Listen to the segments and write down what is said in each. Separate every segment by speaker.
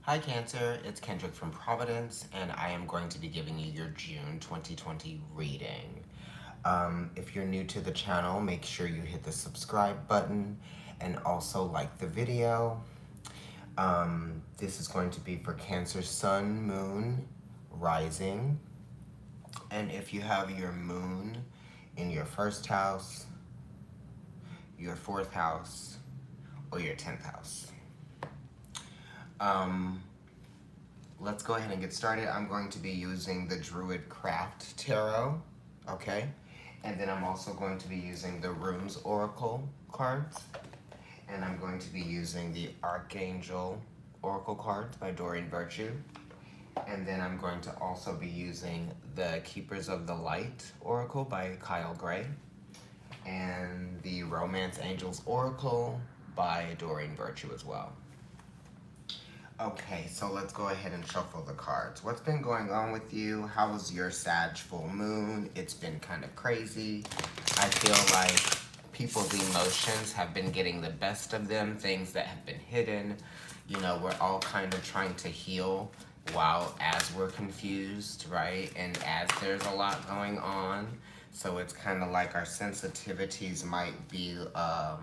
Speaker 1: Hi Cancer, it's Kendrick from Providence, and I am going to be giving you your June 2020 reading. If you're new to the channel, make sure you hit the subscribe button and also like the video. This is going to be for Cancer Sun, Moon, Rising. And if you have your Moon in your first house, your fourth house, or your 10th house. Let's go ahead and get started. I'm going to be using the Druid Craft Tarot, okay? And then I'm also going to be using the Runes Oracle cards. And I'm going to be using the Archangel Oracle cards by Doreen Virtue. And then I'm going to also be using the Keepers of the Light Oracle by Kyle Gray. And the Romance Angels Oracle by Doreen Virtue as well. Okay, so let's go ahead and shuffle the cards. What's been going on with you? How was your Sag full moon? It's been kind of crazy. I feel like people's emotions have been getting the best of them, things that have been hidden. You know, we're all kind of trying to heal as we're confused, right? And as there's a lot going on. So it's kind of like our sensitivities might be a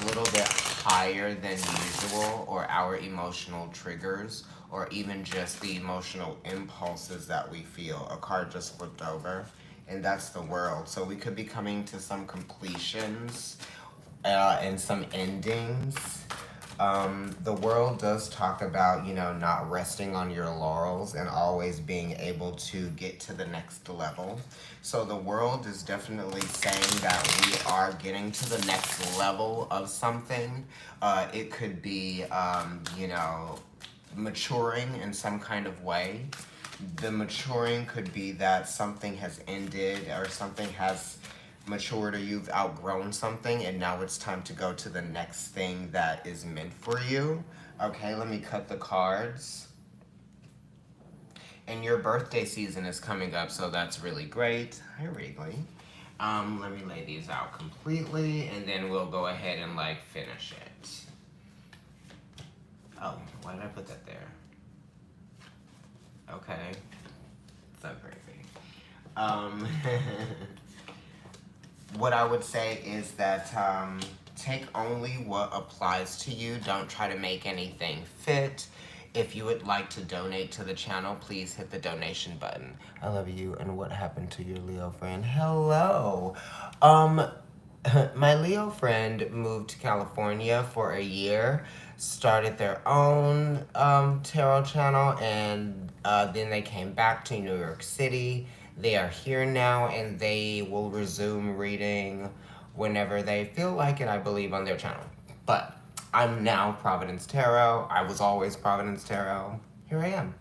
Speaker 1: little bit higher than usual, or our emotional triggers, or even just the emotional impulses that we feel. A card just flipped over, and that's the World. So we could be coming to some completions and some endings. The World does talk about, you know, not resting on your laurels and always being able to get to the next level. So the World is definitely saying that we are getting to the next level of something. It could be, you know, maturing in some kind of way. The maturing could be that something has ended or something has matured, or you've outgrown something and now it's time to go to the next thing that is meant for you. Okay, let me cut the cards. And your birthday season is coming up, so that's really great. Hi, Wrigley. Let me lay these out completely, and then we'll go ahead and, like, finish it. Oh, why did I put that there? Okay. So crazy. What I would say is that take only what applies to you. Don't try to make anything fit. If you would like to donate to the channel, please hit the donation button. I love you. And what happened to your Leo friend? Hello. My Leo friend moved to California for a year, started their own tarot channel, and then they came back to New York City. They are here now, and they will resume reading whenever they feel like it, I believe, on their channel. But I'm now Providence Tarot. I was always Providence Tarot. Here I am.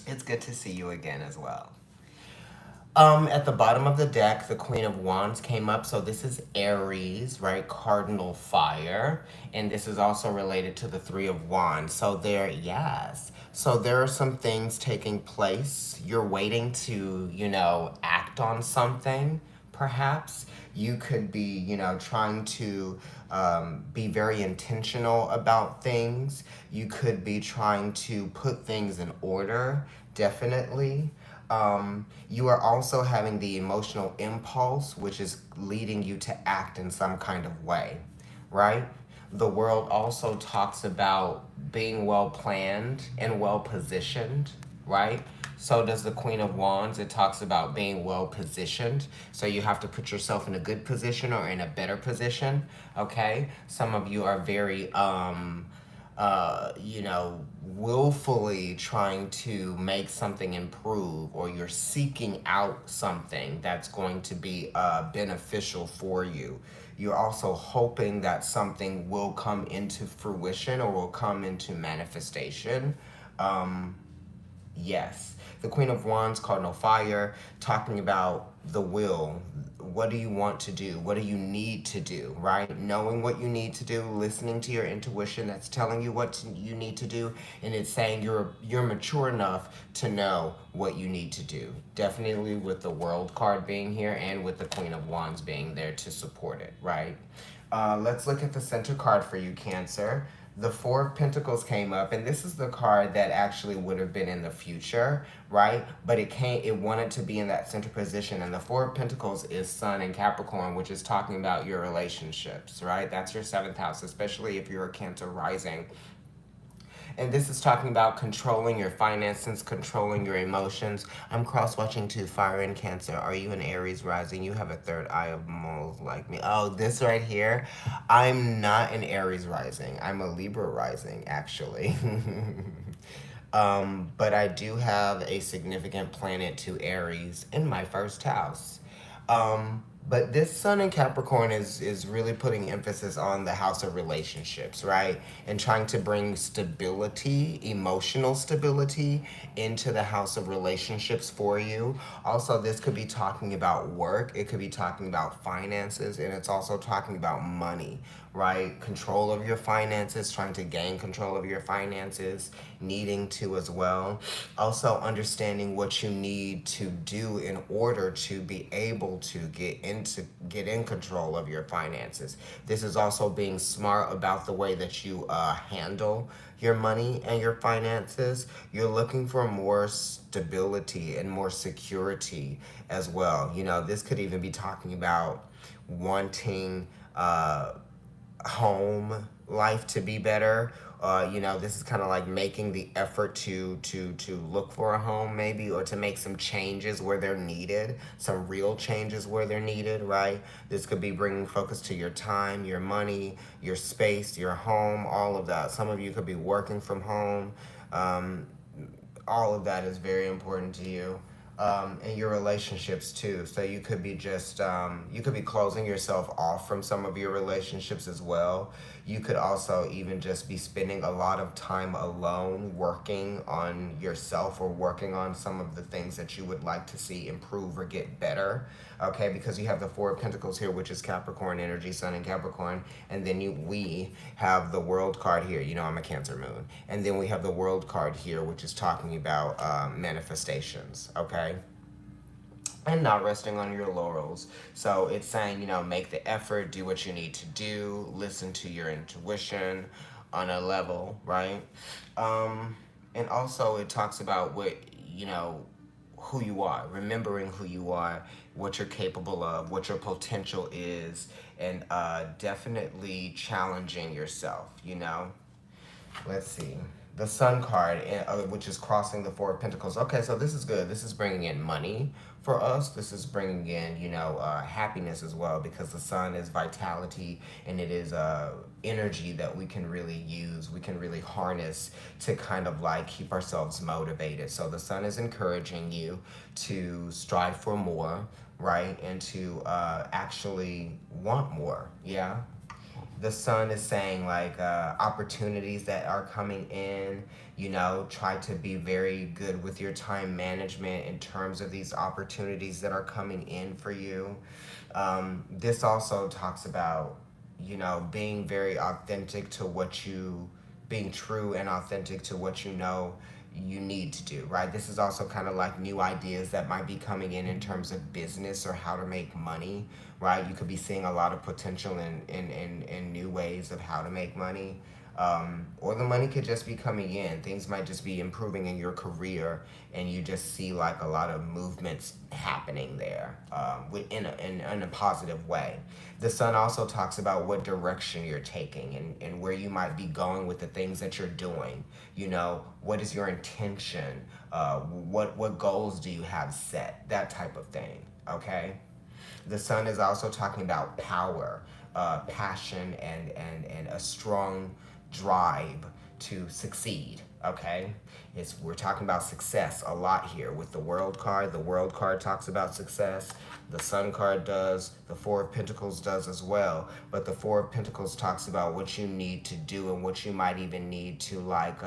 Speaker 1: It's good to see you again as well. At the bottom of the deck, the Queen of Wands came up. So this is Aries, right? Cardinal fire. And this is also related to the Three of Wands. So yes. So there are some things taking place. You're waiting to, you know, act on something, perhaps. You could be, you know, trying to be very intentional about things. You could be trying to put things in order, definitely. You are also having the emotional impulse, which is leading you to act in some kind of way, right? The World also talks about being well planned and well positioned, right? So does the Queen of Wands. It talks about being well positioned. So you have to put yourself in a good position or in a better position, okay? Some of you are very, you know, willfully trying to make something improve, or you're seeking out something that's going to be beneficial for you. You're also hoping that something will come into fruition or will come into manifestation. Yes. The Queen of Wands, Cardinal Fire, talking about the will. What do you want to do? What do you need to do, right? Knowing what you need to do, listening to your intuition that's telling you what you need to do, and it's saying you're mature enough to know what you need to do. Definitely with the World card being here and with the Queen of Wands being there to support it, right? Let's look at the center card for you, Cancer. the Four of Pentacles came up, and this is the card that actually would have been in the future, right? But it wanted to be in that center position, and the Four of Pentacles is Sun and Capricorn, which is talking about your relationships, right? That's your 7th house, especially if you're a Cancer rising. And this is talking about controlling your finances, controlling your emotions. I'm cross-watching too, Fire and Cancer. Are you an Aries rising? You have a third eye of moles like me. Oh, this right here. I'm not an Aries rising. I'm a Libra rising, actually. But I do have a significant planet to Aries in my 1st house. But this Sun in Capricorn is really putting emphasis on the house of relationships, right? And trying to bring stability, emotional stability into the house of relationships for you. Also, this could be talking about work. It could be talking about finances, and it's also talking about money, right? Control of your finances, trying to gain control of your finances, needing to as well. Also, understanding what you need to do in order to be able to get in control of your finances. This is also being smart about the way that you handle your money and your finances. You're looking for more stability and more security as well. You know, this could even be talking about wanting home life to be better. You know, this is kind of like making the effort to look for a home, maybe, or to make some changes where they're needed, some real changes where they're needed, right? This could be bringing focus to your time, your money, your space, your home, all of that. Some of you could be working from home. All of that is very important to you. And your relationships too. So you could be you could be closing yourself off from some of your relationships as well. You could also even just be spending a lot of time alone working on yourself or working on some of the things that you would like to see improve or get better. Okay, because you have the Four of Pentacles here, which is Capricorn energy, Sun in Capricorn, and then we have the World card here. You know, I'm a Cancer moon. And then we have the World card here, which is talking about manifestations, okay? And not resting on your laurels. So it's saying, you know, make the effort, do what you need to do, listen to your intuition on a level, right? And also it talks about what, you know, who you are, remembering who you are, what you're capable of, what your potential is, and definitely challenging yourself, you know? Let's see. The Sun card, which is crossing the Four of Pentacles. Okay, so this is good. This is bringing in money for us. This is bringing in, you know, happiness as well, because the Sun is vitality, and it is energy that we can really use. We can really harness to kind of like keep ourselves motivated. So the Sun is encouraging you to strive for more, right? And to actually want more, yeah? The Sun is saying like opportunities that are coming in, you know, try to be very good with your time management in terms of these opportunities that are coming in for you. This also talks about, you know, being very authentic to being true and authentic to what you know you need to do, right? This is also kind of like new ideas that might be coming in terms of business or how to make money, right? You could be seeing a lot of potential in new ways of how to make money. Or the money could just be coming in. Things might just be improving in your career, and you just see like a lot of movements happening there in a positive way. The Sun also talks about what direction you're taking and where you might be going with the things that you're doing. You know, what is your intention? What goals do you have set? That type of thing, okay? The Sun is also talking about power, passion, and a strong drive to succeed, okay? We're talking about success a lot here with the World card. The World card talks about success. The Sun card does. The Four of Pentacles does as well. But the Four of Pentacles talks about what you need to do and what you might even need to like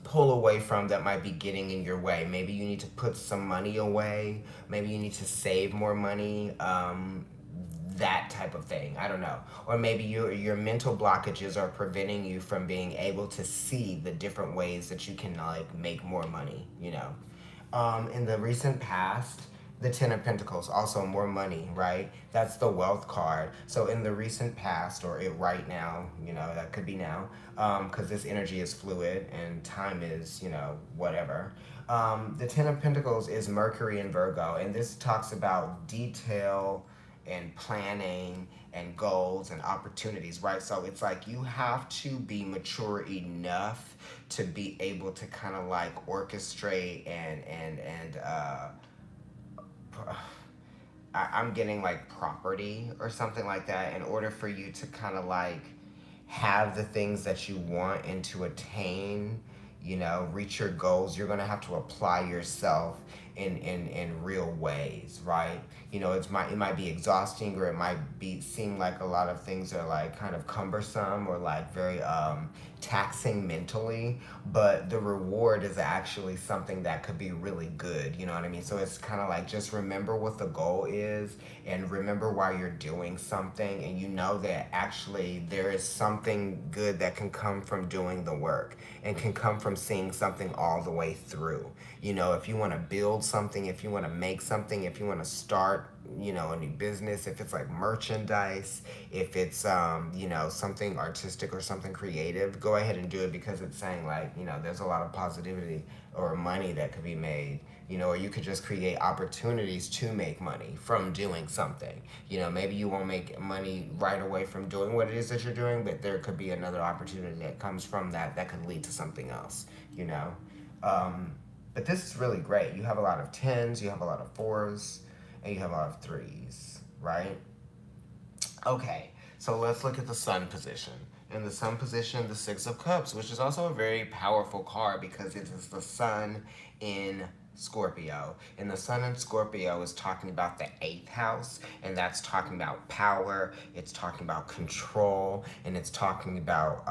Speaker 1: pull away from that might be getting in your way. Maybe you need to put some money away. Maybe you need to save more money. That type of thing. I don't know. Or maybe your mental blockages are preventing you from being able to see the different ways that you can like make more money, you know. In the recent past, The Ten of Pentacles, also more money, right? That's the wealth card. So in the recent past, or right now, that could be now, because this energy is fluid and time is, whatever. The Ten of Pentacles is Mercury in Virgo, and this talks about detail and planning and goals and opportunities, right? So it's like you have to be mature enough to be able to kind of like orchestrate I'm getting like property or something like that in order for you to kind of like have the things that you want and to attain, reach your goals. You're going to have to apply yourself in real ways, right? It might be exhausting, or it might seem like a lot of things are like kind of cumbersome or like very taxing mentally, but the reward is actually something that could be really good. You know what I mean? So it's kind of like, just remember what the goal is and remember why you're doing something, and that actually there is something good that can come from doing the work and can come from seeing something all the way through. If you want to build something, if you want to make something, if you want to start, a new business, if it's like merchandise, if it's, something artistic or something creative, go ahead and do it, because it's saying like, there's a lot of positivity or money that could be made, or you could just create opportunities to make money from doing something. Maybe you won't make money right away from doing what it is that you're doing, but there could be another opportunity that comes from that could lead to something else, But this is really great. You have a lot of tens, you have a lot of fours, and you have a lot of threes, right? Okay, so let's look at the sun position. In the sun position, the Six of Cups, which is also a very powerful card because it is the sun in Scorpio. And the sun in Scorpio is talking about the 8th house, and that's talking about power, it's talking about control, and it's talking about,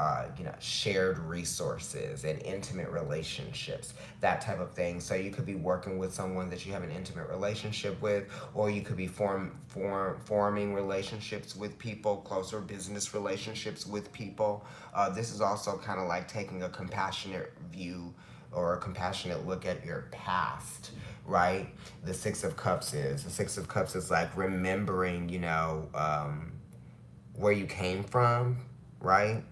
Speaker 1: shared resources and intimate relationships, that type of thing. So you could be working with someone that you have an intimate relationship with, or you could be forming relationships with people, closer business relationships with people. This is also kind of like taking a compassionate view or a compassionate look at your past, right? The Six of Cups is like remembering, where you came from, right?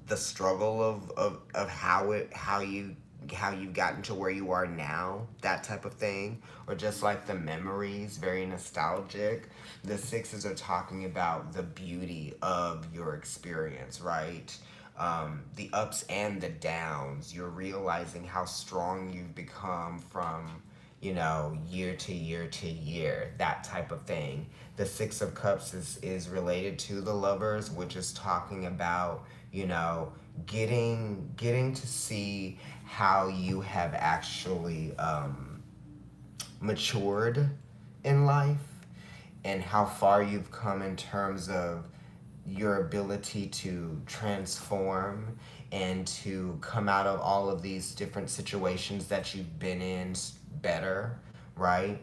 Speaker 1: The struggle of how you've gotten to where you are now, that type of thing, or just like the memories, very nostalgic. The sixes are talking about the beauty of your experience, right? The ups and the downs. You're realizing how strong you've become from, year to year to year, that type of thing. The Six of Cups is related to the Lovers, which is talking about, getting to see how you have actually matured in life and how far you've come in terms of your ability to transform and to come out of all of these different situations that you've been in better, right?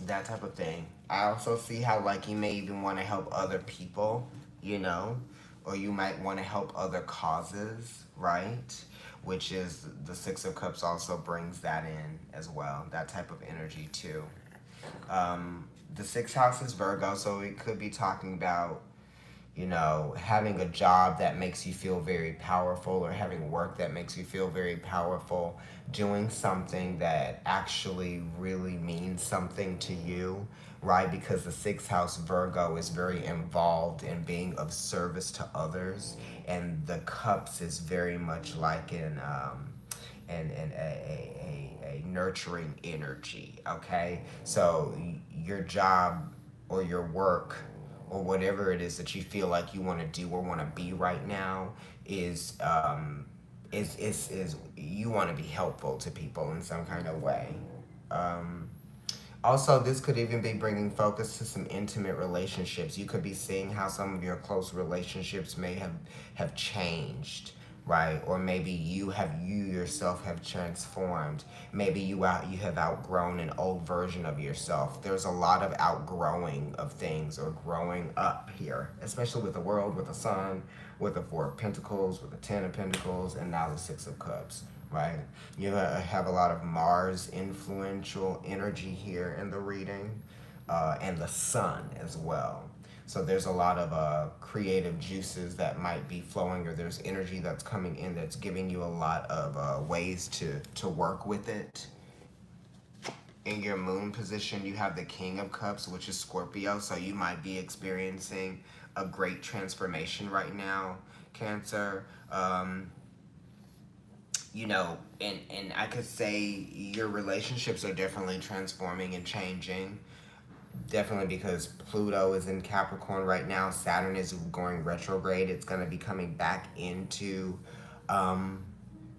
Speaker 1: That type of thing. I also see how like you may even want to help other people, or you might want to help other causes, right? Which is the Six of Cups also brings that in as well, that type of energy too. The 6th house is Virgo, so it could be talking about, having a job that makes you feel very powerful, or having work that makes you feel very powerful, doing something that actually really means something to you, right? Because the 6th house Virgo is very involved in being of service to others, and the cups is very much like a nurturing energy, okay? So your job or your work or whatever it is that you feel like you want to do or want to be right now is you want to be helpful to people in some kind of way. Also, this could even be bringing focus to some intimate relationships. You could be seeing how some of your close relationships may have changed, right? Or maybe you yourself have transformed. Maybe you have outgrown an old version of yourself. There's a lot of outgrowing of things or growing up here, especially with the World, with the Sun, with the Four of Pentacles, with the Ten of Pentacles, and now the Six of Cups, right? You have a lot of Mars influential energy here in the reading, and the sun as well. So there's a lot of creative juices that might be flowing, or there's energy that's coming in that's giving you a lot of ways to work with it. In your moon position, you have the King of Cups, which is Scorpio. So you might be experiencing a great transformation right now, Cancer. You know, and I could say your relationships are definitely transforming and changing. Definitely because Pluto is in Capricorn right now. Saturn is going retrograde. It's going to be coming back into um,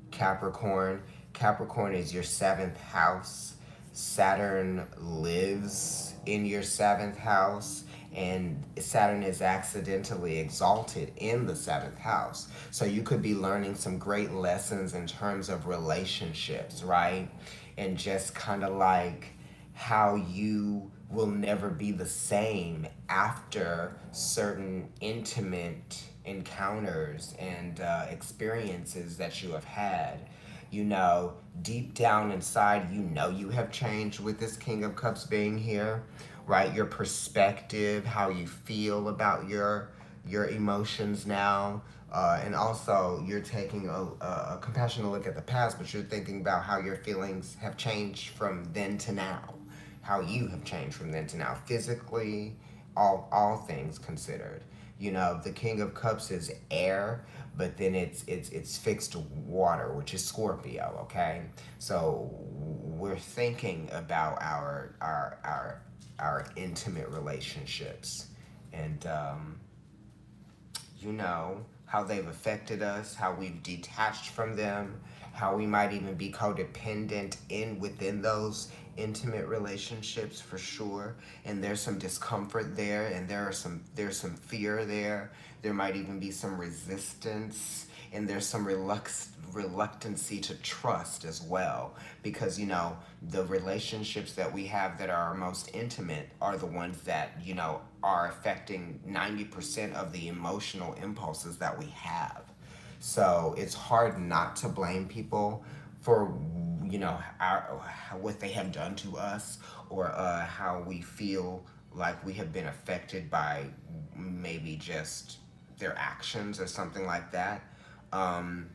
Speaker 1: Capricorn. Capricorn is your seventh house. Saturn lives in your seventh house, and Saturn is accidentally exalted in the seventh house. So you could be learning some great lessons in terms of relationships, right? And just kind of like how you will never be the same after certain intimate encounters and experiences that you have had. You know, deep down inside, you know you have changed with this King of Cups being here, right? Your perspective, how you feel about your emotions now. And also, you're taking a compassionate look at the past, but you're thinking about how your feelings have changed from then to now, how you have changed from then to now, physically, all things considered. You know, the King of Cups is air, but then it's fixed water, which is Scorpio. Okay, so we're thinking about our intimate relationships, and you know, how they've affected us, how we've detached from them, how we might even be codependent within those intimate relationships for sure. And there's some discomfort there, and there's some fear there. There might even be some resistance, and there's some reluctancy to trust as well, because you know the relationships that we have that are our most intimate are the ones that you know are affecting 90% of the emotional impulses that we have. So it's hard not to blame people for you know what they have done to us, or how we feel like we have been affected by maybe just their actions or something like that. Um,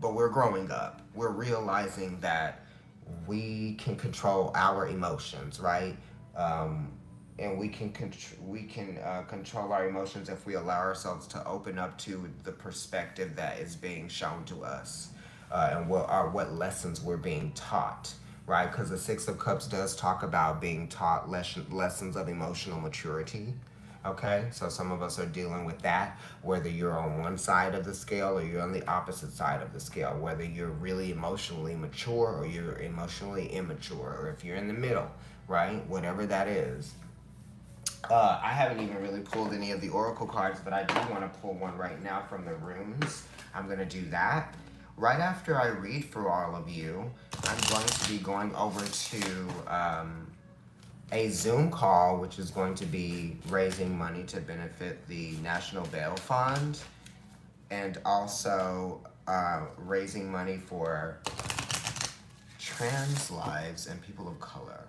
Speaker 1: but we're growing up. We're realizing that we can control our emotions, right? And we can control our emotions if we allow ourselves to open up to the perspective that is being shown to us, and what lessons we're being taught, right? Because the Six of Cups does talk about being taught lessons of emotional maturity. Okay, so some of us are dealing with that, whether you're on one side of the scale or you're on the opposite side of the scale, whether you're really emotionally mature or you're emotionally immature, or if you're in the middle, right? Whatever that is. I haven't even really pulled any of the oracle cards, but I do want to pull one right now from the runes. I'm going to do that. Right after I read for all of you, I'm going to be going over to a Zoom call, which is going to be raising money to benefit the National Bail Fund, and also raising money for trans lives and people of color.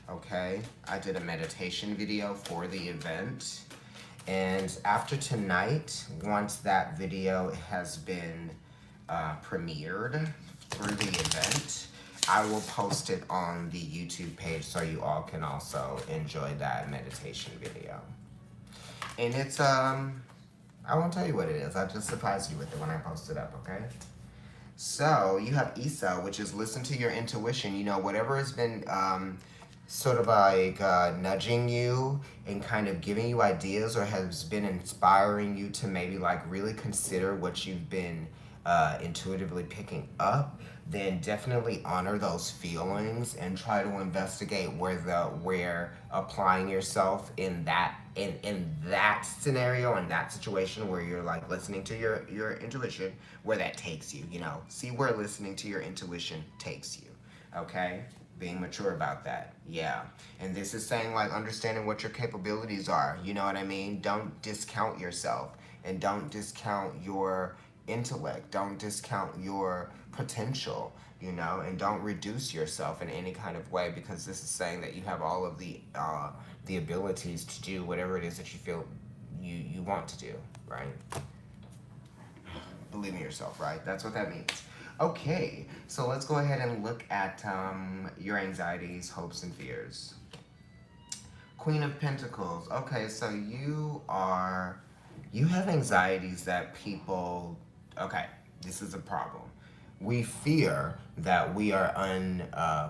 Speaker 1: Okay, I did a meditation video for the event, and after tonight, once that video has been premiered through the event, I will post it on the YouTube page so you all can also enjoy that meditation video. And it's I won't tell you what it is. I'll just surprise you with it when I post it up, okay? So you have Isa, which is listen to your intuition. You know, whatever has been sort of like nudging you and kind of giving you ideas, or has been inspiring you to maybe like really consider what you've been intuitively picking up, then definitely honor those feelings and try to investigate where applying yourself in that scenario, in that situation where you're like listening to your intuition, where that takes you. You know, see where listening to your intuition takes you. Okay, being mature about that. Yeah. And this is saying like understanding what your capabilities are. You know what I mean? Don't discount yourself, and don't discount your intellect. Don't discount your potential, you know, and don't reduce yourself in any kind of way, because this is saying that you have all of the abilities to do whatever it is that you feel you want to do, right? Believe in yourself, right? That's what that means. Okay, so let's go ahead and look at your anxieties, hopes, and fears. Queen of Pentacles. Okay, so you have anxieties that people, okay, this is a problem. We fear that we are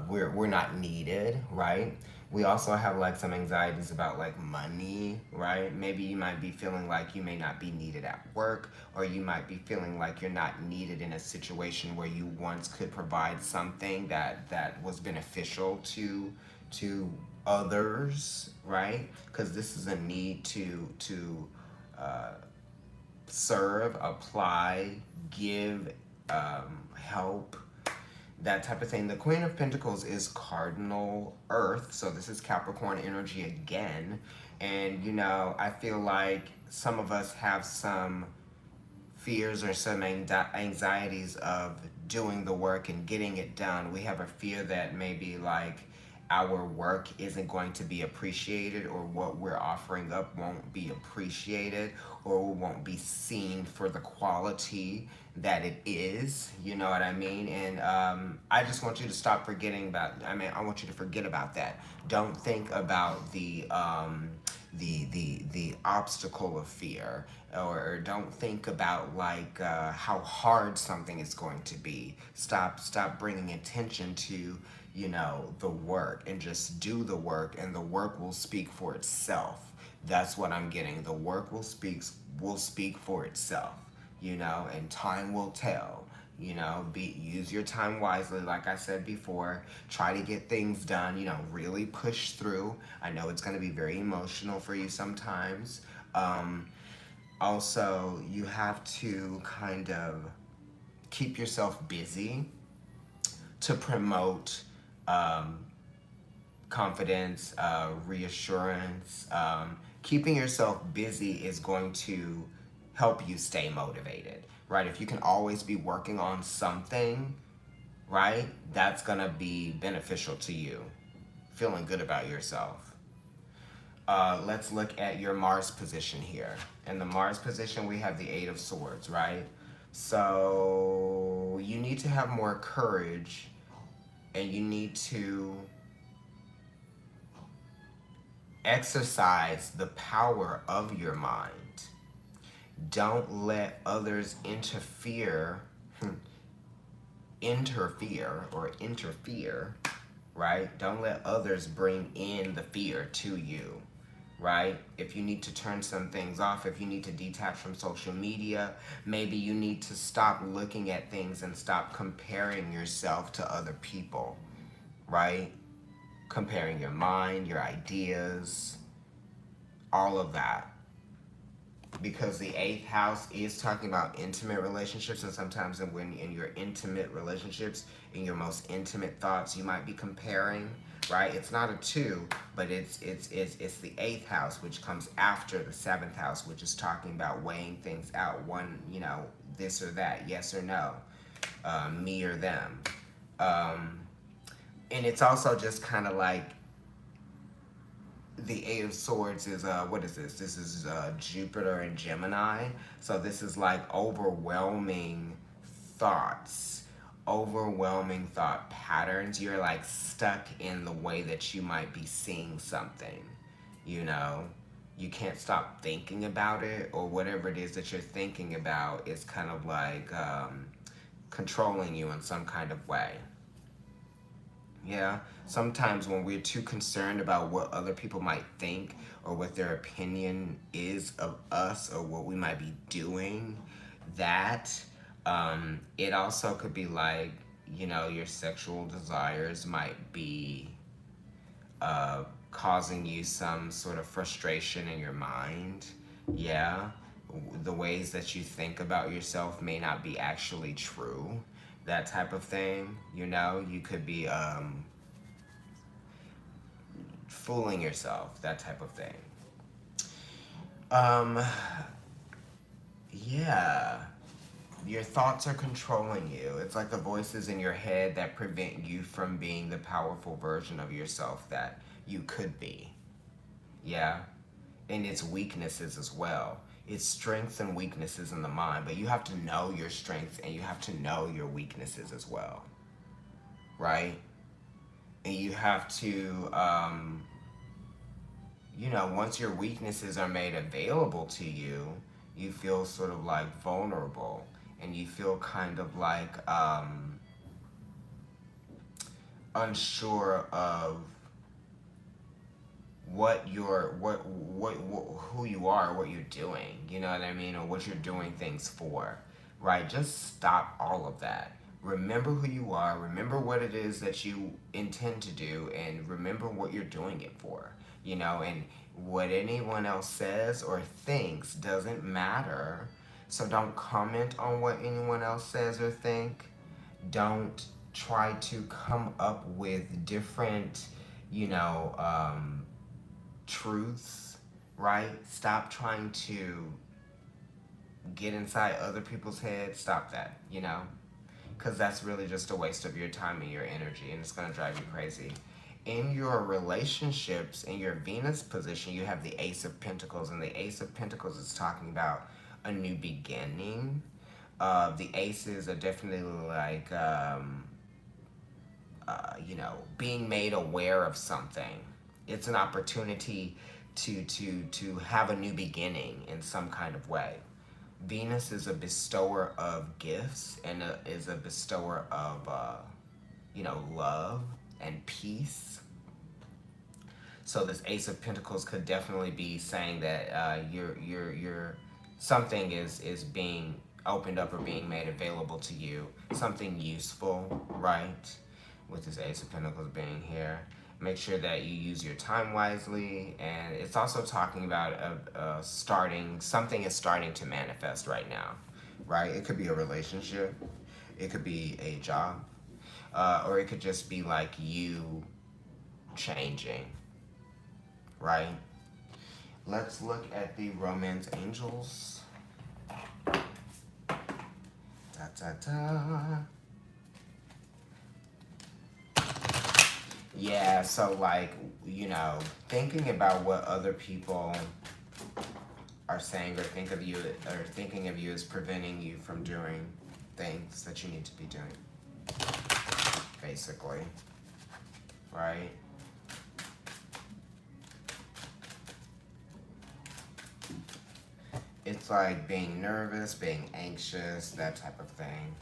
Speaker 1: we're not needed, right? We also have like some anxieties about like money, right? Maybe you might be feeling like you may not be needed at work, or you might be feeling like you're not needed in a situation where you once could provide something that was beneficial to others, right? Because this is a need to serve, apply, give, help, that type of thing. The Queen of Pentacles is cardinal earth, so this is Capricorn energy again. And you know, I feel like some of us have some fears or some anxieties of doing the work and getting it done. We have a fear that maybe like our work isn't going to be appreciated, or what we're offering up won't be appreciated, or won't be seen for the quality that it is, you know what I mean? And I just want you to stop forgetting about, I want you to forget about that. Don't think about the obstacle of fear, or don't think about like how hard something is going to be. Stop bringing attention to, you know, the work, and just do the work, and the work will speak for itself. That's what I'm getting. The work will speak for itself, you know, and time will tell. You know, use your time wisely, like I said before. Try to get things done, you know, really push through. I know it's going to be very emotional for you sometimes. Also, you have to kind of keep yourself busy to promote confidence, reassurance. Keeping yourself busy is going to help you stay motivated, right? If you can always be working on something, right, that's gonna be beneficial to you, feeling good about yourself. Let's look at your Mars position here. In the Mars position, we have the Eight of Swords, right? So you need to have more courage, and you need to exercise the power of your mind. Don't let others interfere, right? Don't let others bring in the fear to you, right? If you need to turn some things off, if you need to detach from social media, maybe you need to stop looking at things and stop comparing yourself to other people, right? Comparing your mind, your ideas, all of that. Because the 8th house is talking about intimate relationships, and sometimes when in your intimate relationships, in your most intimate thoughts, you might be comparing, right? It's not a 2, but it's the 8th house, which comes after the 7th house, which is talking about weighing things out. One, you know, this or that, yes or no, me or them. And it's also just kind of like, the Eight of Swords is, what is this? This is Jupiter and Gemini. So this is like overwhelming thoughts, overwhelming thought patterns. You're like stuck in the way that you might be seeing something, you know? You can't stop thinking about it, or whatever it is that you're thinking about is kind of like controlling you in some kind of way. Yeah, sometimes when we're too concerned about what other people might think, or what their opinion is of us, or what we might be doing, that it also could be like, you know, your sexual desires might be causing you some sort of frustration in your mind. Yeah, the ways that you think about yourself may not be actually true. That type of thing, you know, you could be fooling yourself, that type of thing. Yeah. your thoughts are controlling you. It's like the voices in your head that prevent you from being the powerful version of yourself that you could be. Yeah. And it's weaknesses as well. It's strengths and weaknesses in the mind, but you have to know your strengths and you have to know your weaknesses as well. Right? And you have to, you know, once your weaknesses are made available to you, you feel sort of like vulnerable and you feel kind of like unsure of who you are, what you're doing, you know what I mean, or what you're doing things for, right? Just stop all of that. Remember who you are, remember what it is that you intend to do, and remember what you're doing it for, you know, and what anyone else says or thinks doesn't matter. So don't comment on what anyone else says or think. Don't try to come up with different, you know, truths, right? Stop trying to get inside other people's heads. Stop that, you know? Because that's really just a waste of your time and your energy, and it's going to drive you crazy. In your relationships, in your Venus position, you have the Ace of Pentacles, and the Ace of Pentacles is talking about a new beginning. The aces are definitely like, you know, being made aware of something. It's an opportunity to have a new beginning in some kind of way. Venus is a bestower of gifts and is a bestower of, you know, love and peace. So this Ace of Pentacles could definitely be saying that you're something is being opened up or being made available to you. Something useful, right? With this Ace of Pentacles being here. Make sure that you use your time wisely, and it's also talking about something is starting to manifest right now, right? It could be a relationship, it could be a job, or it could just be like you changing, right? Let's look at the romance angels. Da, da, da. Yeah, so like, you know, thinking about what other people are saying or thinking of you is preventing you from doing things that you need to be doing. Basically. Right? It's like being nervous, being anxious, that type of thing.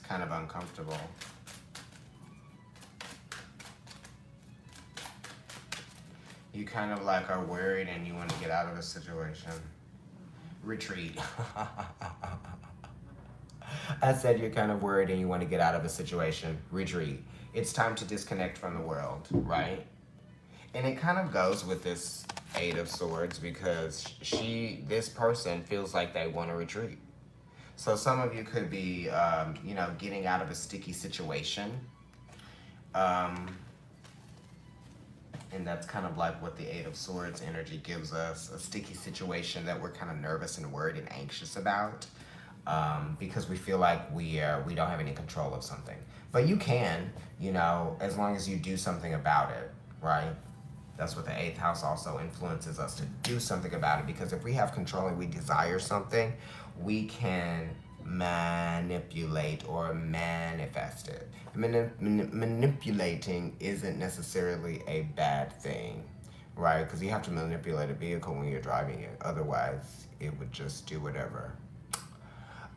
Speaker 1: Kind of uncomfortable. You kind of like are worried and you want to get out of a situation. Retreat. I said you're kind of worried and you want to get out of a situation. Retreat. It's time to disconnect from the world, right? And it kind of goes with this Eight of Swords because this person feels like they want to retreat. So some of you could be, you know, getting out of a sticky situation. And that's kind of like what the Eight of Swords energy gives us, a sticky situation that we're kind of nervous and worried and anxious about because we feel like we don't have any control of something. But you can, you know, as long as you do something about it, right? That's what the 8th house also influences us to do something about it, because if we have control and we desire something, we can manipulate or manifest it. Manipulating isn't necessarily a bad thing, right? Because you have to manipulate a vehicle when you're driving it. Otherwise, it would just do whatever.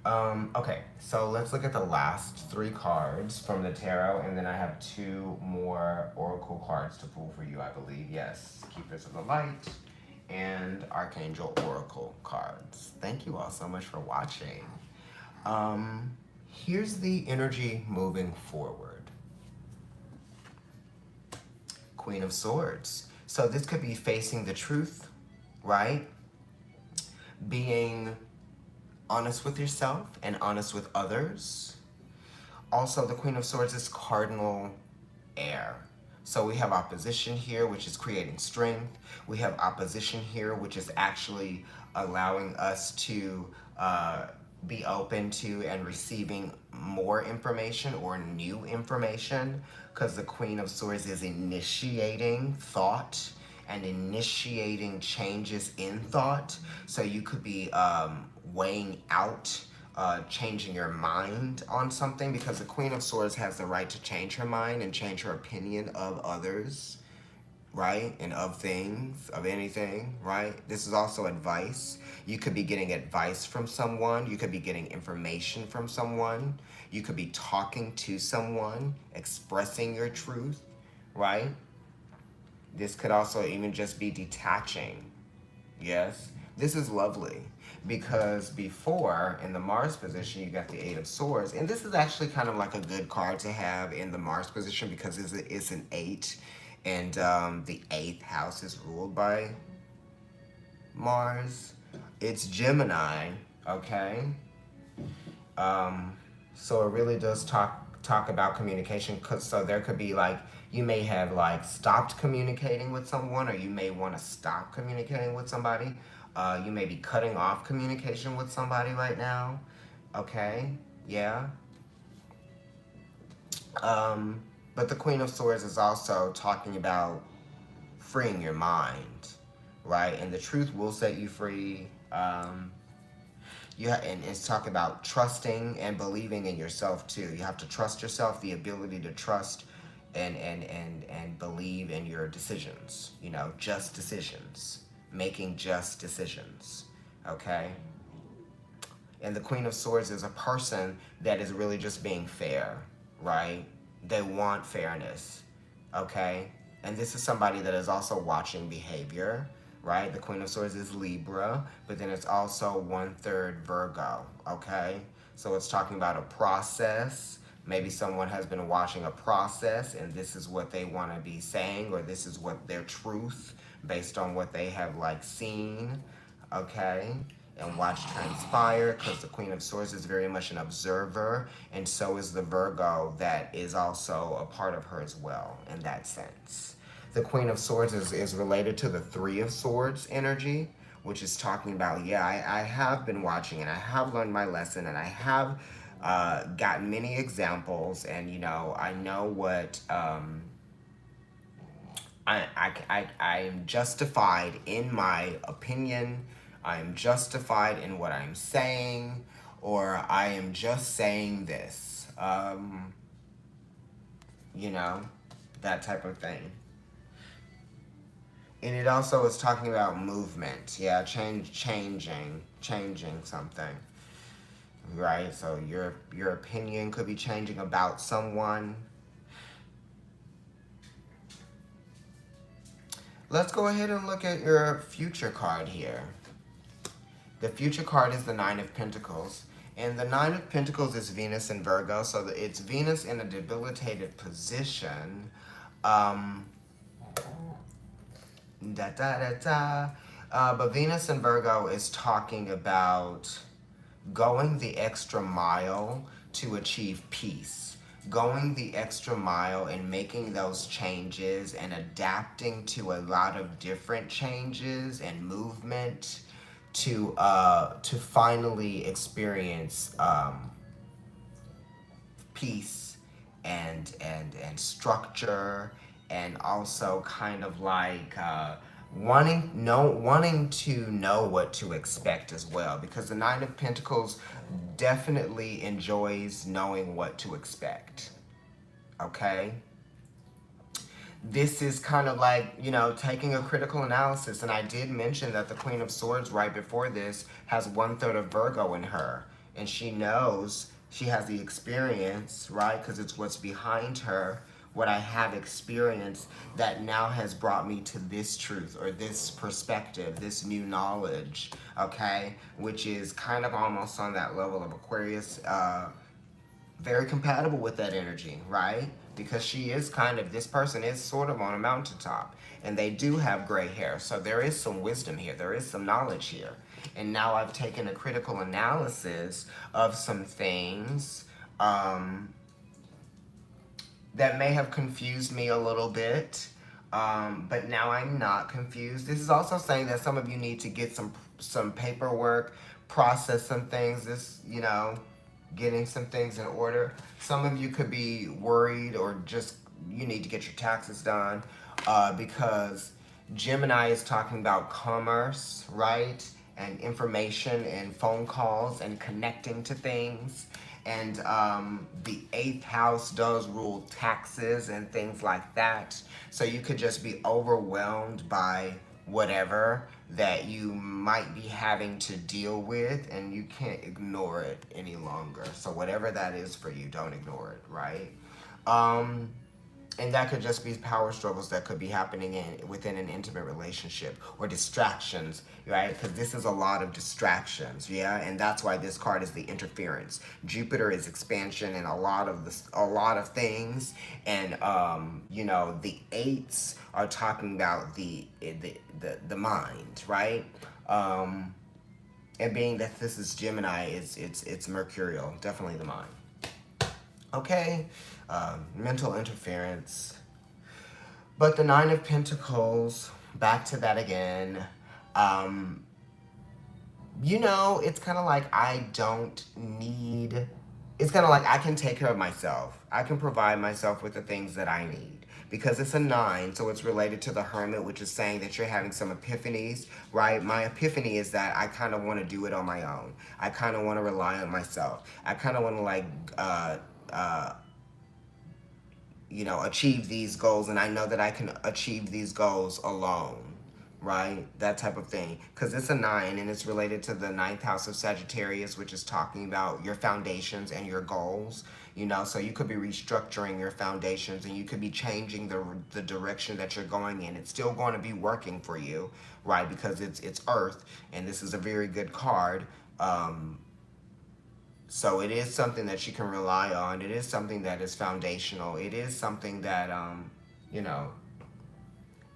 Speaker 1: Okay, so let's look at the last 3 cards from the tarot, and then I have 2 more oracle cards to pull for you, I believe. Yes, Keepers of the Light and Archangel Oracle cards. Thank you all so much for watching. Here's the energy moving forward. Queen of Swords. So this could be facing the truth, right? Being honest with yourself and honest with others. Also, the Queen of Swords is cardinal air, So we have opposition here, which is creating strength. We have opposition here, which is actually allowing us to be open to and receiving more information or new information, because the Queen of Swords is initiating thought and initiating changes in thought. So you could be weighing out changing your mind on something, because the Queen of Swords has the right to change her mind and change her opinion of others, right? And of things, of anything, right? This is also advice. You could be getting advice from someone. You could be getting information from someone. You could be talking to someone, expressing your truth, right? This could also even just be detaching. Yes? This is lovely, because before, in the Mars position, you got the Eight of Swords. And this is actually kind of like a good card to have in the Mars position, because it's an 8. And the 8th house is ruled by Mars. It's Gemini, okay? So it really does talk about communication. So there could be like, you may have like stopped communicating with someone, or you may want to stop communicating with somebody. You may be cutting off communication with somebody right now. Okay, yeah. But the Queen of Swords is also talking about freeing your mind, right? And the truth will set you free. And it's talking about trusting and believing in yourself too. You have to trust yourself, the ability to trust and believe in your decisions. You know, just decisions, making just decisions. Okay. And the Queen of Swords is a person that is really just being fair, right? They want fairness, okay? And this is somebody that is also watching behavior, right? The Queen of Swords is Libra, but then it's also 1/3 Virgo, okay? So it's talking about a process. Maybe someone has been watching a process, and this is what they want to be saying, or this is what their truth based on what they have like seen, okay? And watch transpire, because the Queen of Swords is very much an observer, and so is the Virgo that is also a part of her as well in that sense. The Queen of Swords is related to the Three of Swords energy, which is talking about, yeah, I have been watching, and I have learned my lesson, and I have got many examples, and you know, I know what I am justified in my opinion. I am justified in what I'm saying, or I am just saying this. You know, that type of thing. And it also is talking about movement. Yeah, changing something. Right? So your opinion could be changing about someone. Let's go ahead and look at your future card here. The future card is the Nine of Pentacles. And the Nine of Pentacles is Venus in Virgo. So it's Venus in a debilitated position. But Venus in Virgo is talking about going the extra mile to achieve peace. Going the extra mile and making those changes and adapting to a lot of different changes and movement to finally experience peace and structure, and also kind of like wanting to know what to expect as well, because the Nine of Pentacles definitely enjoys knowing what to expect. Okay? This is kind of like, you know, taking a critical analysis. And I did mention that the Queen of Swords right before this has 1/3 of Virgo in her. And she knows, she has the experience, right? Because it's what's behind her, what I have experienced that now has brought me to this truth or this perspective, this new knowledge, okay? Which is kind of almost on that level of Aquarius, very compatible with that energy, right? Because she is kind of, this person is sort of on a mountaintop, and they do have gray hair. So there is some wisdom here. There is some knowledge here. And now I've taken a critical analysis of some things that may have confused me a little bit. But now I'm not confused. This is also saying that some of you need to get some paperwork, process some things. This, you know, getting some things in order. Some of you could be worried, or just you need to get your taxes done, because Gemini is talking about commerce, right? And information and phone calls and connecting to things. And the 8th house does rule taxes and things like that. So you could just be overwhelmed by whatever that you might be having to deal with, and you can't ignore it any longer. So whatever that is for you, don't ignore it, right? And that could just be power struggles that could be happening within an intimate relationship, or distractions, right? Because this is a lot of distractions, yeah. And that's why this card is the interference. Jupiter is expansion and a lot of things, and you know, the 8s are talking about the mind, right? And being that this is Gemini, it's mercurial, definitely the mind. Okay, mental interference. But the 9 of Pentacles, back to that again. You know, it's kind of like it's kind of like I can take care of myself. I can provide myself with the things that I need. Because it's a 9, so it's related to the Hermit, which is saying that you're having some epiphanies, right? My epiphany is that I kind of want to do it on my own. I kind of want to rely on myself. I kind of want to, like, you know, achieve these goals, and I know that I can achieve these goals alone, right? That type of thing. Because it's a 9, and it's related to the 9th house of Sagittarius, which is talking about your foundations and your goals, you know. So you could be restructuring your foundations, and you could be changing the direction that you're going in. It's still going to be working for you, right? Because it's Earth, and this is a very good card. So it is something that you can rely on. It is something that is foundational. It is something that, you know,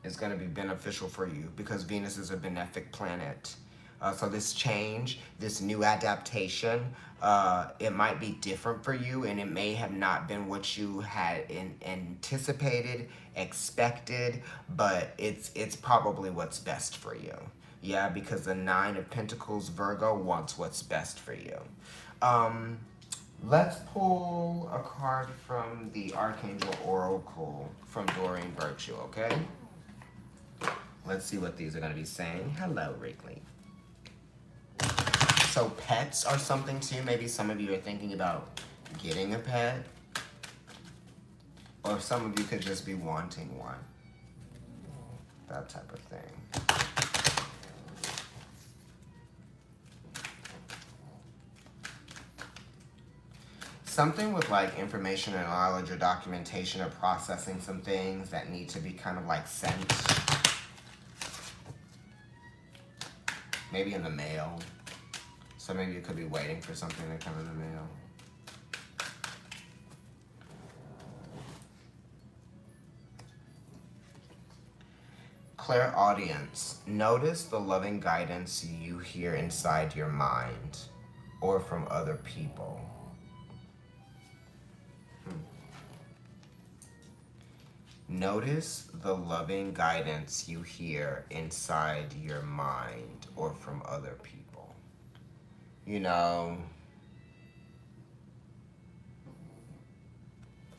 Speaker 1: is going to be beneficial for you, because Venus is a benefic planet. So this change, this new adaptation, it might be different for you, and it may have not been what you had anticipated, expected, but it's probably what's best for you. Yeah, because the 9 of Pentacles, Virgo, wants what's best for you. Let's pull a card from the Archangel Oracle from Doreen Virtue, okay? Let's see what these are going to be saying. Hello, Wrigley. So pets are something too. Maybe some of you are thinking about getting a pet, or some of you could just be wanting one. That type of thing. Something with like information and knowledge or documentation or processing some things that need to be kind of like sent. Maybe in the mail. So maybe you could be waiting for something to come in the mail. Clairaudience. Notice the loving guidance you hear inside your mind or from other people. Notice the loving guidance you hear inside your mind or from other people. You know,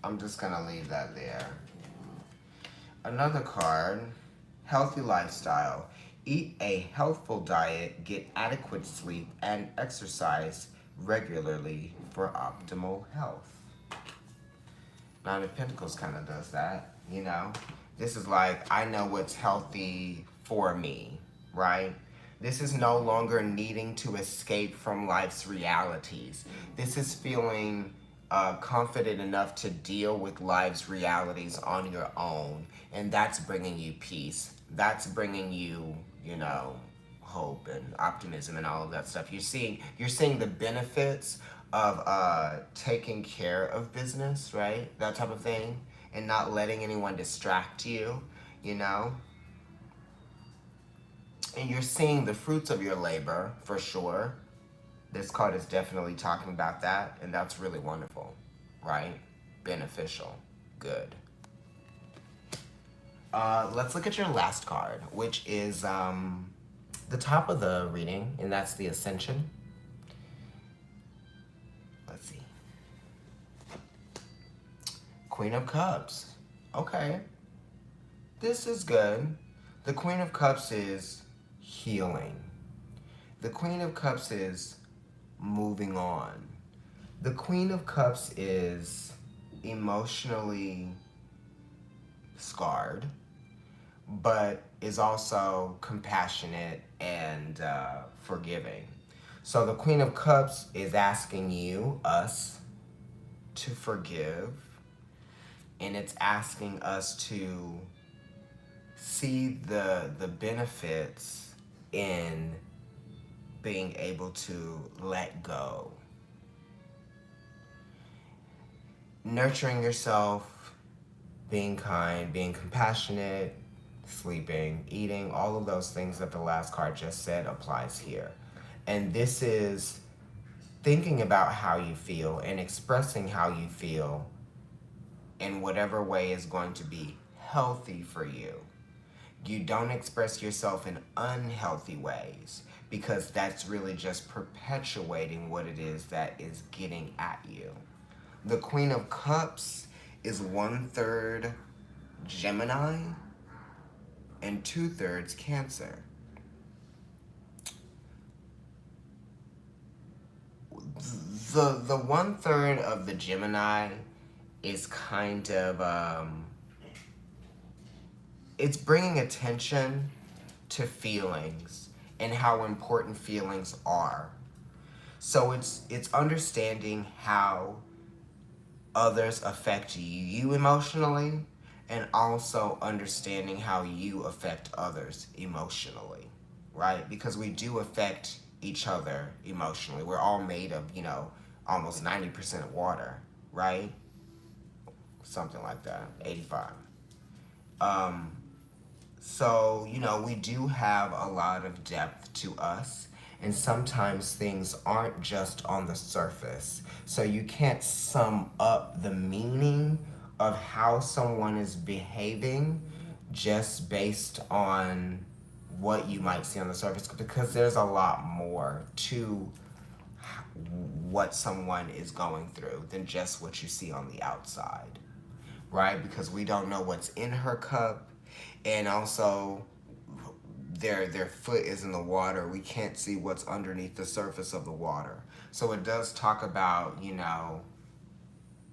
Speaker 1: I'm just gonna leave that there. Another card, healthy lifestyle. Eat a healthful diet, get adequate sleep, and exercise regularly for optimal health. 9 of Pentacles kind of does that. You know, this is like, I know what's healthy for me, right? This is no longer needing to escape from life's realities. This is feeling confident enough to deal with life's realities on your own. And that's bringing you peace. That's bringing you, you know, hope and optimism and all of that stuff. You're seeing the benefits of taking care of business, right? That type of thing. And not letting anyone distract you, you know? And you're seeing the fruits of your labor, for sure. This card is definitely talking about that, and that's really wonderful, right? Beneficial. Good. Let's look at your last card, which is the top of the reading, and that's the Ascension. Let's see. Queen of Cups. Okay. This is good. The Queen of Cups is healing. The Queen of Cups is moving on. The Queen of Cups is emotionally scarred, but is also compassionate and forgiving. So the Queen of Cups is asking you, us, to forgive, and it's asking us to see the benefits in being able to let go. Nurturing yourself, being kind, being compassionate, sleeping, eating, all of those things that the last card just said applies here. And this is thinking about how you feel and expressing how you feel in whatever way is going to be healthy for you. You don't express yourself in unhealthy ways, because that's really just perpetuating what it is that is getting at you. The Queen of Cups is 1/3 Gemini and 2/3 Cancer. The 1/3 of the Gemini is kind of, it's bringing attention to feelings and how important feelings are. So it's understanding how others affect you emotionally, and also understanding how you affect others emotionally, right? Because we do affect each other emotionally. We're all made of, almost 90% water, right? Something like that, 85. So, we do have a lot of depth to us, and sometimes things aren't just on the surface. So you can't sum up the meaning of how someone is behaving just based on what you might see on the surface, because there's a lot more to what someone is going through than just what you see on the outside, right? Because we don't know what's in her cup, and also their foot is in the water. We can't see what's underneath the surface of the water. So it does talk about,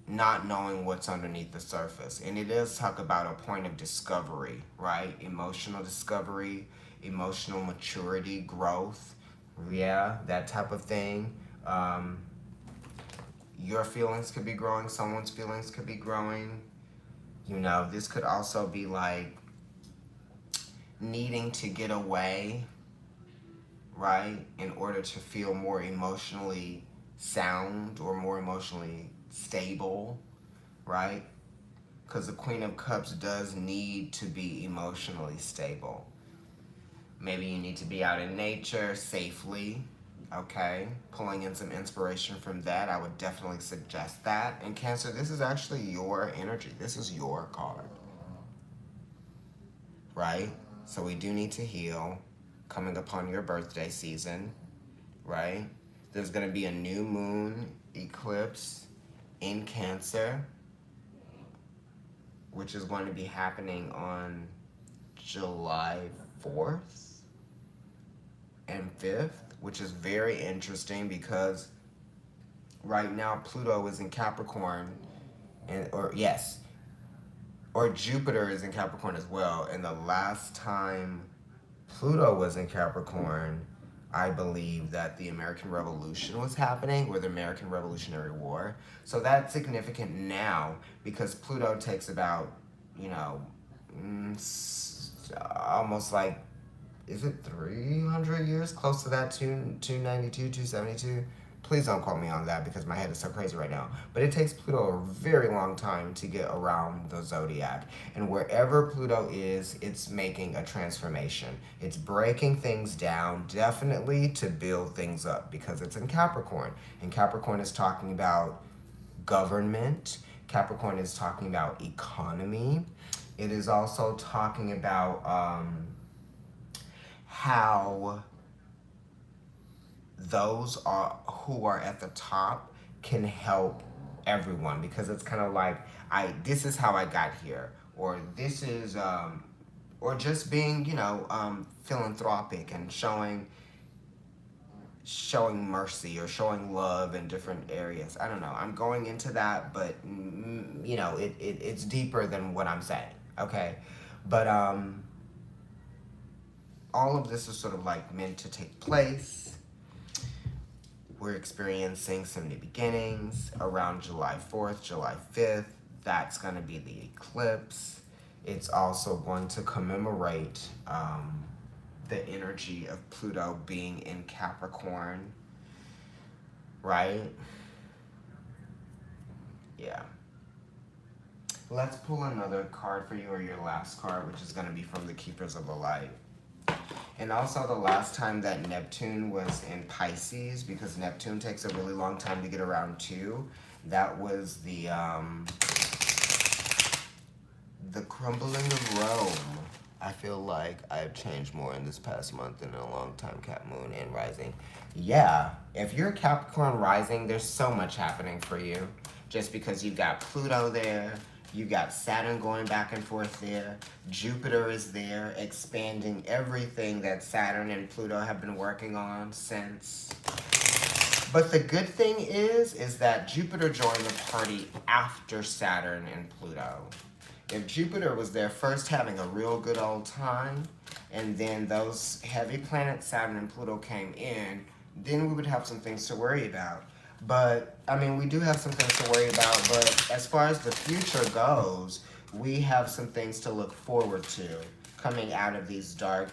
Speaker 1: not knowing what's underneath the surface. And it does talk about a point of discovery, right? Emotional discovery, emotional maturity, growth. Yeah, that type of thing. Your feelings could be growing. Someone's feelings could be growing. This could also be like needing to get away, right, in order to feel more emotionally sound or more emotionally stable, right? Because the Queen of Cups does need to be emotionally stable. Maybe you need to be out in nature safely, okay? Pulling in some inspiration from that, I would definitely suggest that. And Cancer, this is actually your energy. This is your card, right? So we do need to heal coming upon your birthday season, right? There's going to be a new moon eclipse in Cancer, which is going to be happening on July 4th and 5th, which is very interesting because right now Pluto is in Capricorn, or Jupiter is in Capricorn as well. And the last time Pluto was in Capricorn, I believe that the American Revolution was happening, or the American Revolutionary War. So that's significant now because Pluto takes about, almost like, is it 300 years? Close to that, 292, 272? Please don't quote me on that because my head is so crazy right now. But it takes Pluto a very long time to get around the zodiac. And wherever Pluto is, it's making a transformation. It's breaking things down, definitely to build things up, because it's in Capricorn. And Capricorn is talking about government. Capricorn is talking about economy. It is also talking about how those who are at the top can help everyone, because it's kind of like, this is how I got here, or this is or just being, philanthropic and showing mercy or showing love in different areas. I don't know. I'm going into that, but it's deeper than what I'm saying. Okay, but all of this is sort of like meant to take place. We're experiencing some new beginnings around July 4th, July 5th. That's going to be the eclipse. It's also going to commemorate the energy of Pluto being in Capricorn, right? Yeah. Let's pull another card for you, or your last card, which is going to be from the Keepers of the Light. And also the last time that Neptune was in Pisces, because Neptune takes a really long time to get around too, that was the crumbling of Rome. I feel like I've changed more in this past month than in a long time, Cap Moon and Rising. Yeah, if you're Capricorn Rising, there's so much happening for you. Just because you've got Pluto there, you got Saturn going back and forth there, Jupiter is there, expanding everything that Saturn and Pluto have been working on since. But the good thing is that Jupiter joined the party after Saturn and Pluto. If Jupiter was there first having a real good old time, and then those heavy planets, Saturn and Pluto, came in, then we would have some things to worry about. But, I mean, we do have some things to worry about, but as far as the future goes, we have some things to look forward to coming out of these dark,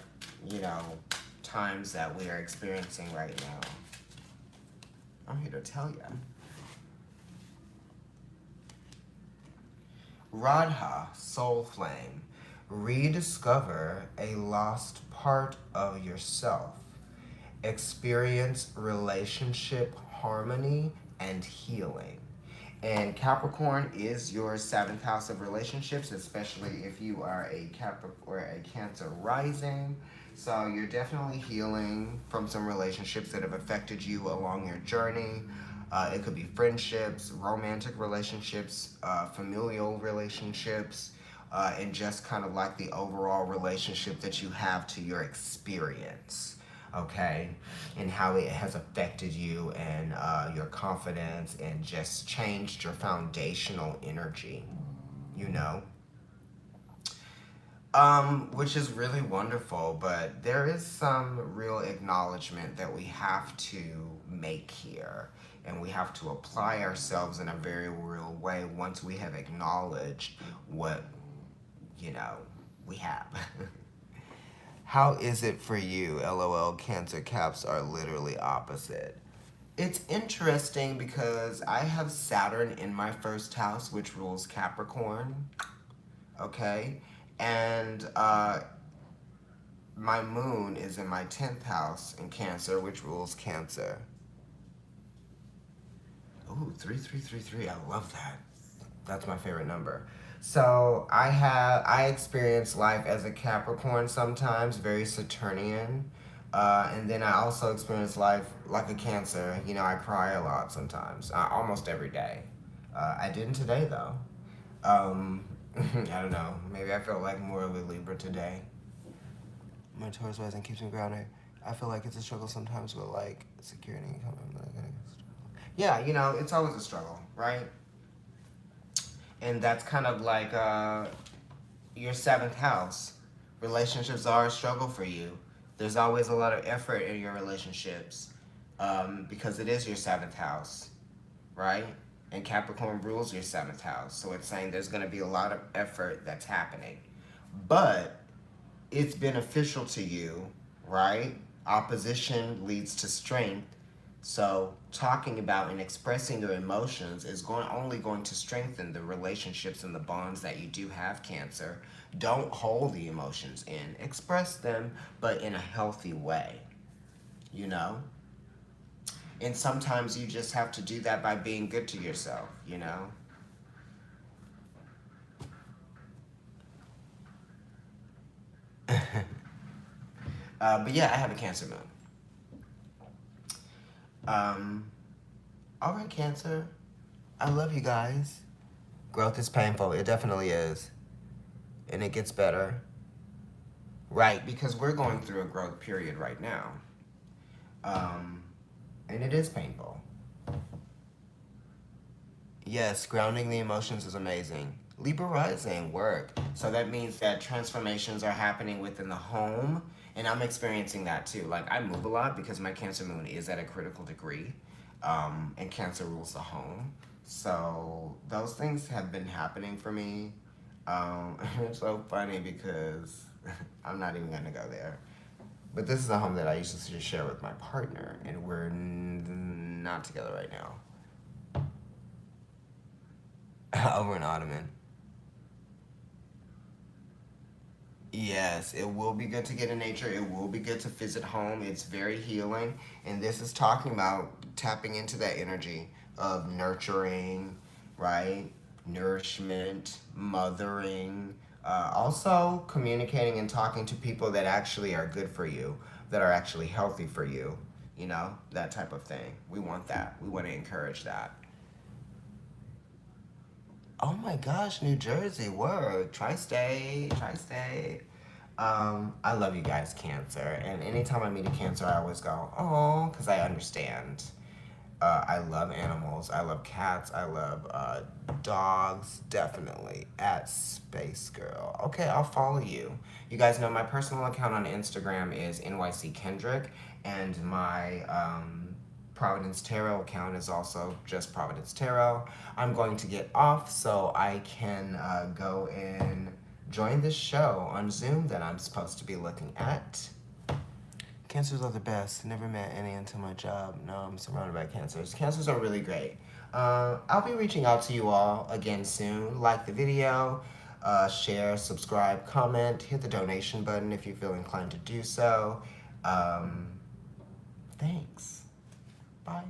Speaker 1: times that we are experiencing right now. I'm here to tell you. Radha, Soul Flame. Rediscover a lost part of yourself. Experience relationship harmony and healing. And Capricorn is your 7th house of relationships, especially if you are a Cancer rising. So you're definitely healing from some relationships that have affected you along your journey. It could be friendships, romantic relationships, familial relationships, and just kind of like the overall relationship that you have to your experience, okay? And how it has affected you and your confidence and just changed your foundational energy, which is really wonderful, but there is some real acknowledgement that we have to make here. And we have to apply ourselves in a very real way once we have acknowledged what, we have. How is it for you? LOL, Cancer Caps are literally opposite. It's interesting because I have Saturn in my 1st house, which rules Capricorn, okay? And my moon is in my 10th house in Cancer, which rules Cancer. Ooh, 3333, I love that. That's my favorite number. So I experience life as a Capricorn sometimes, very Saturnian. And then I also experience life like a Cancer. I cry a lot sometimes, almost every day. I didn't today though. I don't know, maybe I felt like more of a Libra today. My Taurus rising keeps me grounded. I feel like it's a struggle sometimes with like security and income. Yeah, it's always a struggle, right? And that's kind of like your 7th house. Relationships are a struggle for you. There's always a lot of effort in your relationships because it is your 7th house, right? And Capricorn rules your 7th house. So it's saying there's going to be a lot of effort that's happening. But it's beneficial to you, right? Opposition leads to strength. So talking about and expressing your emotions is only going to strengthen the relationships and the bonds that you do have, Cancer. Don't hold the emotions in. Express them, but in a healthy way, And sometimes you just have to do that by being good to yourself, But yeah, I have a Cancer moon. All right, Cancer. I love you guys. Growth is painful. It definitely is. And it gets better. Right, because we're going through a growth period right now. And it is painful. Yes, grounding the emotions is amazing. Libra rising, work. So that means that transformations are happening within the home. And I'm experiencing that too. Like, I move a lot because my Cancer moon is at a critical degree. And Cancer rules the home. So those things have been happening for me. It's so funny because I'm not even going to go there. But this is a home that I used to share with my partner, and we're not together right now. Over an ottoman. Yes, it will be good to get in nature. It will be good to visit home. It's very healing. And this is talking about tapping into that energy of nurturing, right? Nourishment, mothering. Also, communicating and talking to people that actually are good for you, that are actually healthy for you. You know, that type of thing. We want that. We want to encourage that. Oh my gosh, New Jersey, word. Tri-state, tri-state. I love you guys, Cancer. And anytime I meet a Cancer, I always go, oh, because I understand. I love animals. I love cats. I love dogs, definitely. At Space Girl. Okay, I'll follow you. You guys know my personal account on Instagram is NYC Kendrick, and my Providence Tarot account is also just Providence Tarot. I'm going to get off so I can go and join this show on Zoom that I'm supposed to be looking at. Cancers are the best. Never met any until my job. No, I'm surrounded by cancers. Cancers are really great. I'll be reaching out to you all again soon. Like the video, share, subscribe, comment, hit the donation button if you feel inclined to do so. Thanks. Bye.